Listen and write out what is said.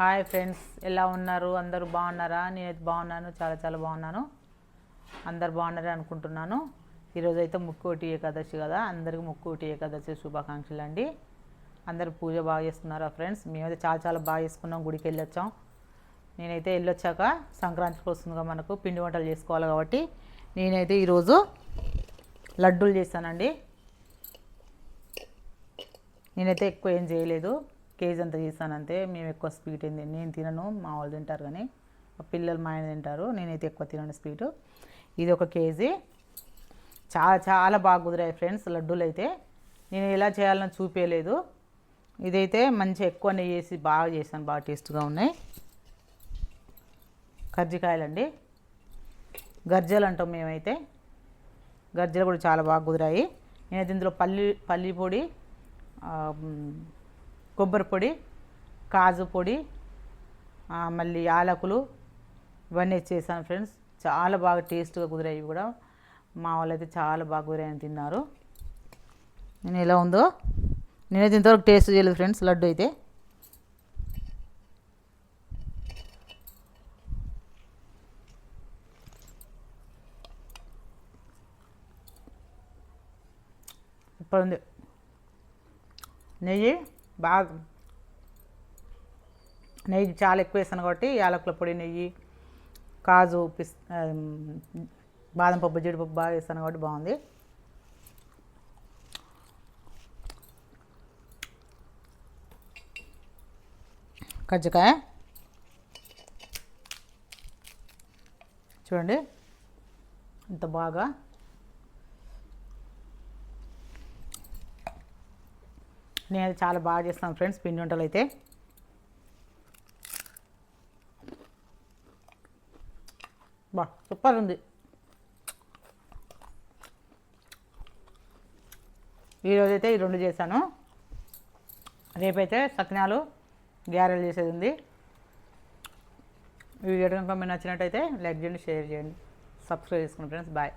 Hi friends, ఎలా ఉన్నారు? అందరూ బాగున్నారా? నేనైతే బాగున్నాను, చాలా చాలా బాగున్నాను. అందరు బాగున్నారని అనుకుంటున్నాను. ఈరోజు అయితే ముక్కోటి ఏకాదశి కదా, అందరికీ ముక్కోటి ఏకాదశి శుభాకాంక్షలు అండి. అందరూ పూజ బాగా చేస్తున్నారా ఫ్రెండ్స్? మేమైతే చాలా చాలా బాగా చేసుకున్నాం, గుడికి వెళ్ళొచ్చాం. నేనైతే వెళ్ళొచ్చాక సంక్రాంతికి వస్తుందిగా మనకు పిండి వంటలు చేసుకోవాలి కాబట్టి నేనైతే ఈరోజు లడ్డూలు చేశానండి. నేనైతే ఎక్కువ ఏం చేయలేదు, కేజీ అంతా చేస్తాను అంతే. మేము ఎక్కువ స్వీట్ ఏంది నేను తినను, మా వాళ్ళు తింటారు, కానీ మా పిల్లలు మా ఆయన తింటారు. నేనైతే ఎక్కువ తినను స్వీటు. ఇది 1 కేజీ. చాలా చాలా బాగా కుదిరాయి ఫ్రెండ్స్ లడ్డూలు అయితే. నేను ఎలా చేయాలని చూపించలేదు. ఇదైతే మంచి ఎక్కువ నెయ్యి వేసి బాగా చేశాను, బాగా టేస్ట్గా ఉన్నాయి. కజ్జికాయలండి, గర్జలు అంటాం మేమైతే. గర్జలు కూడా చాలా బాగా కుదిరాయి. నేనైతే ఇందులో పల్లి పొడి, కొబ్బరి పొడి, కాజు పొడి, మళ్ళీ యాలకులు ఇవన్నీ చేశాను ఫ్రెండ్స్. చాలా బాగా టేస్ట్గా కుదిరాయి ఇవి కూడా. మా వాళ్ళైతే చాలా బాగా కుదిరాయని తిన్నారు. నేను ఎలా ఉందో నేనైతే ఇంతవరకు టేస్ట్ చేయలేదు ఫ్రెండ్స్ లడ్డు అయితే. ఇప్పుడు ఉంది నెయ్యి, బాగా నెయ్యి చాలా ఎక్కువ వేసాను కాబట్టి యాలకుల పొడి, నెయ్యి, కాజు, బాదం పప్పు, జీడిపప్పు బాగా వేసాను కాబట్టి బాగుంది. కజ్జికాయ చూడండి ఇంత బాగా. నేను చాలా బాగా చేస్తాను ఫ్రెండ్స్ పిండి వంటలు అయితే. సూపర్ ఉంది. ఈరోజైతే ఈ 2 చేశాను. రేపైతే సకినాలు, గ్యారెలు చేసేది ఉంది. ఈ వీడియో కనుక మీకు నచ్చినట్టయితే లైక్ చేయండి, షేర్ చేయండి, సబ్స్క్రైబ్ చేసుకోండి ఫ్రెండ్స్. బాయ్.